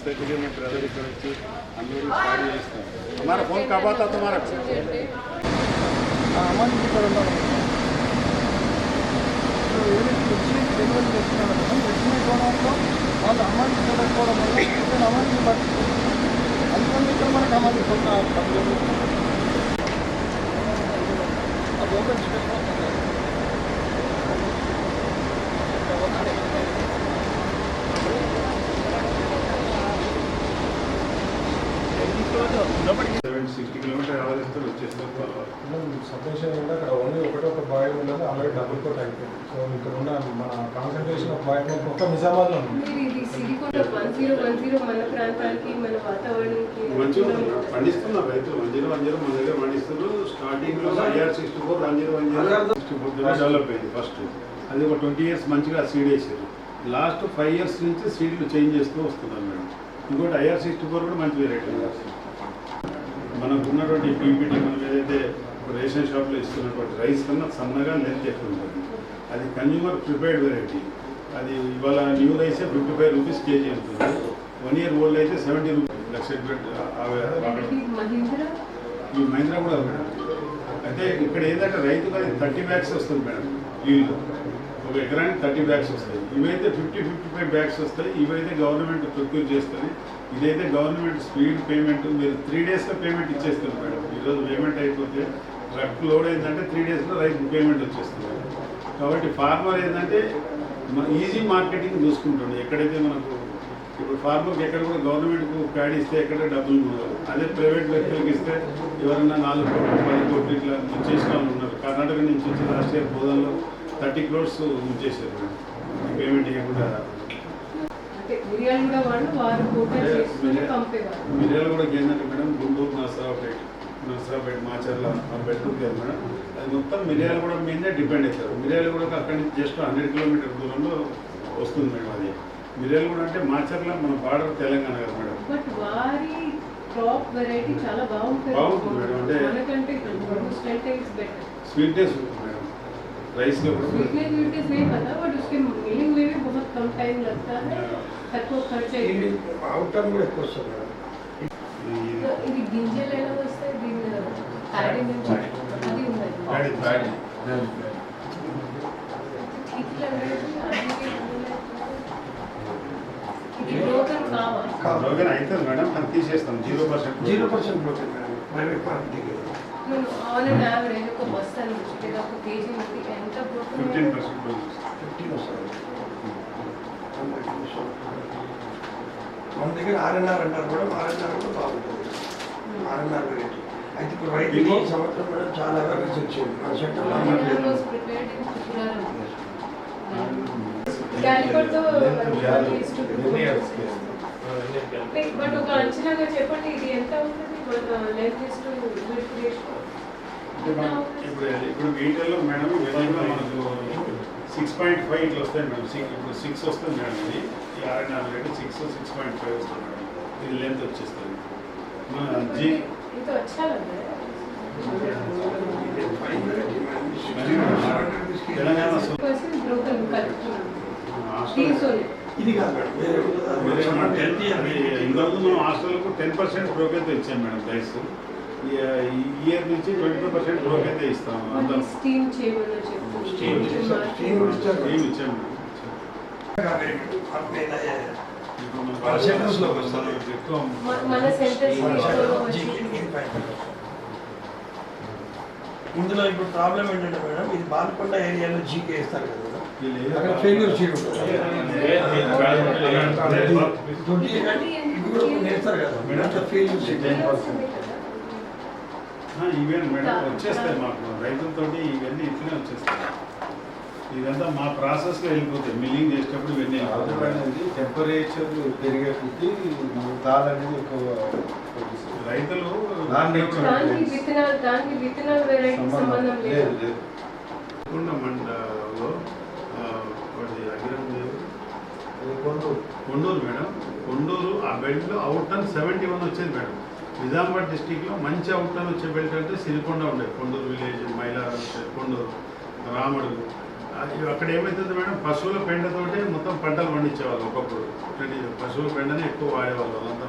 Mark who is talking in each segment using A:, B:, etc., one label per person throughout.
A: Society के मैं brother इधर अच्छी हम लोग गाड़ी है हमारा फोन कब आता तुम्हारा
B: అమౌంట్ ఇక్కడ డెలివరీ చేస్తున్నాను మేడం తెచ్చినకోవడంలో వాళ్ళు అమౌంట్ చూడకపోవడం వల్ల నేను అమౌంట్ని బట్టి అందుకని ఇక్కడ మనకు అమౌంట్ కొంత అది ఓపెన్
A: $60 kilometers ఆలోచిస్తారు వచ్చేస్తారు
C: సబ్మిషన్ ఉంటే అక్కడ ఓన్లీ ఒక బాయ్ ఉన్నది ఆల్రెడీ డబుల్ కోట్ అయిపోయింది. సో ఇక్కడ ఉన్న మన కాన్సన్ట్రేషన్ ఆఫ్ బాయ్ మొత్తం నిజామాబాద్లో ఉంది.
A: పండిస్తున్నారు రైతులు 1010 మన దగ్గర పండిస్తున్నారు. స్టార్టింగ్ లో IR64 1010 డెవలప్ అయింది ఫస్ట్. అది ఒక 20 years మంచిగా సీడ్ వేసారు. లాస్ట్ 5 years నుంచి సీడ్లు చేంజ్ చేస్తూ వస్తున్నారు మేడం. ఇంకోటి IR64 కూడా మంచి వెరైటీ మనకు ఉన్నటువంటి పీపీటీ మనం ఏదైతే రేషన్ షాప్లో ఇస్తున్నటువంటి రైస్ కన్నా సన్నగా లెంత్ ఎక్కువ ఉంటుంది. అది కన్జ్యూమర్ ప్రిపేర్డ్ వెరైటీ. అది ఇవాళ న్యూ రైసే 55 రూపీస్ కేజీ ఉంటుంది. 1 year ఓల్డ్ అయితే 70 రూపీస్ లక్ష. ఈ మహీంద్రా కూడా మేడం. అయితే ఇక్కడ ఏంటంటే రైతుకు అది 30 bags వస్తుంది మేడం. వీళ్ళు ఒక ఎకరానికి 30 bags వస్తాయి. ఇవైతే 50-55 bags వస్తాయి. ఇవైతే గవర్నమెంట్ ప్రొక్యూర్ చేస్తుంది. ఇదైతే గవర్నమెంట్ స్పీడ్ పేమెంట్ మీరు 3 daysలో పేమెంట్ ఇచ్చేస్తారు మేడం. ఈరోజు పేమెంట్ అయిపోతే ట్రక్ లోడ్ అయిందంటే 3 daysలో రైతు పేమెంట్ వచ్చేస్తుంది. కాబట్టి ఫార్మర్ ఏంటంటే ఈజీ మార్కెటింగ్ చూసుకుంటుంది. ఎక్కడైతే మనకు ఇప్పుడు ఫార్మర్కి ఎక్కడ కూడా గవర్నమెంట్కు ప్యాడ్ ఇస్తే ఎక్కడ డబ్బులు ఉండదు. అదే ప్రైవేట్ వ్యక్తులకు ఇస్తే ఎవరన్నా 4 కోట్లు 10 కోట్లు ఇట్లా చేసిన వాళ్ళు ఉన్నారు. కర్ణాటక నుంచి వచ్చి లాస్ట్ ఇయర్ బోధనలో 30 crores చేశారు మేడం. పేమెంట్ ఇవ్వకుండా మిరియాలు కూడా ఏంటంటే మేడం గుంటూరు నర్సరావుపేట మాచర్ల పెట్టుకుంటారు మేడం. అది మొత్తం మిరియాలు కూడా మీదే డిపెండ్ అవుతారు. మిరియాలు కూడా అక్కడి నుంచి జస్ట్ 100 kilometers దూరంలో వస్తుంది మేడం. అది మిరియాలు కూడా అంటే మాచర్ల మన బార్డర్ తెలంగాణ కదా మేడం. బాగుంటుంది మేడం. అంటే స్వీట్నెస్ ఉంటుంది మేడం. राइस के ऊपर
D: स्वीटनेस नहीं पता बट उसके मिलिंग में भी बहुत कम टाइम लगता है तको खर्च
B: అవుటర్ కూడా ఎక్కువ వస్తుంది మేడం.
D: ఇది గింజలు ఎలా వస్తాయి దీని ప్యాడీ నుంచి అది ఉంది
A: ప్యాడీ
D: ఇట్లా ఇది బ్రోకన్ కావా
A: బ్రోకన్ అయితే మేడం మనం తీసేస్తాం 0%
B: బ్రోకన్ మేడం. ప్రైవేట్ పార్టీ
D: నేను ఆన్ అండ్ యావరేజ్ ఒక బస్తాను లేదా ఒక కేజీ నుంచి ఎంత బ్రోకన్
A: 15%
B: 15 వస్తుంది. మన దగ్గర ఆర్ఎన్ఆర్ అంటారు కూడా. ఆర్ఎన్ఆర్ కూడా బాగుంటుంది. ఆర్ఎన్ఆర్ వెరైటీ అయితే ఇప్పుడు రైతులు ఈ సంవత్సరం కూడా చాలా వెరైటీస్ వచ్చాయి. మన సెంటర్లో
D: బట్ ఒక అంచనాగా చెప్పండి ఇది ఎంత ఉంటుంది
A: ఇప్పుడు వీటిల్లో మేడం మనకు 6.5 ఇట్లా వస్తాయి మేడం. ఇప్పుడు 6 వస్తుంది మేడం. ఇది ఈ R&R రేటు 6.5 వస్తుంది మేడం. ఇది లెంత్ వచ్చేస్తుంది. తెలంగాణ
B: ఇది కాదు
A: ఇంతకుముందు మనం హాస్టల్కు 10% బ్రోకర్తో ఇచ్చాం మేడం రైస్. ఈ ఇయర్ నుంచి 25% బ్రోకర్తో ఇస్తాం.
D: స్టీమ్
A: ఇచ్చాం
B: ఇందులో ఇప్పుడు ప్రాబ్లం ఏంటంటే మేడం ఇది బాల్కొండ ఏరియాలో జీకే ఇస్తారు కదా అక్కడ ఫెయిల్యూర్ చేయడం నేర్స్తారు కదా మేడం. ఫెయిల్యూర్
A: ఈవెన్ మేడం వచ్చేస్తాయి మాకు రైతులతో ఇవన్నీ ఇట్లనే వచ్చేస్తాయి. ఇదంతా మా ప్రాసెస్లో వెళ్ళిపోతాయి. మిల్లింగ్ చేసేటప్పుడు ఇవన్నీ
C: అనేది టెంపరేచర్ పెరిగే కొద్దీ దాల్ అనేది ఎక్కువ
A: రైతులు మండలో కొండూరు మేడం. కొండూరు ఆ బెల్ట్లో అవుట్ టర్న్ 71 వచ్చేది మేడం. నిజామాబాద్ డిస్టిక్లో మంచి అవుట్ టర్న్ వచ్చే బెల్ట్ అంటే సిరికొండ ఉండేది. కొండూరు విలేజ్, మైలారం, కొండూరు, రామడుగు అక్కడ ఏమవుతుంది మేడం, పశువుల పెండతోటే మొత్తం పంటలు పండించేవాళ్ళు ఒకప్పుడు. పశువుల పెండని ఎక్కువ వాడేవాళ్ళు, వాళ్ళంతా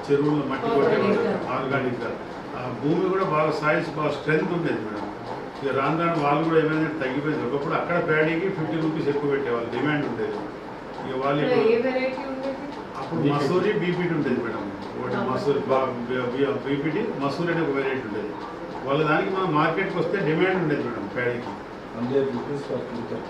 A: చెరువుల్లో మట్టి కొట్టేవాళ్ళు, ఆర్గానిక్గా. ఆ భూమి కూడా బాగా సాయిల్స్ బాగా స్ట్రెంత్ ఉండేది మేడం. ఇక రాను రాను వాళ్ళు కూడా ఏమైనా తగ్గిపోయింది. ఒకప్పుడు అక్కడ ప్యాడీకి 50 రూపీస్ ఎక్కువ పెట్టేవాళ్ళు, డిమాండ్ ఉండేది. ఇక వాళ్ళు
D: ఏ
A: ఇప్పుడు
D: వెరైటీ ఉండేది?
A: అప్పుడు మసూరి బీపీటీ ఉండేది మేడం. ఒకటి మసూరి బీపీటీ మసూరి అనే ఒక వెరైటీ ఉండేది. వాళ్ళ దానికి మనం మార్కెట్కి వస్తే డిమాండ్ ఉండేది మేడం ప్యాడీకి.
E: 100 rupees per quintal.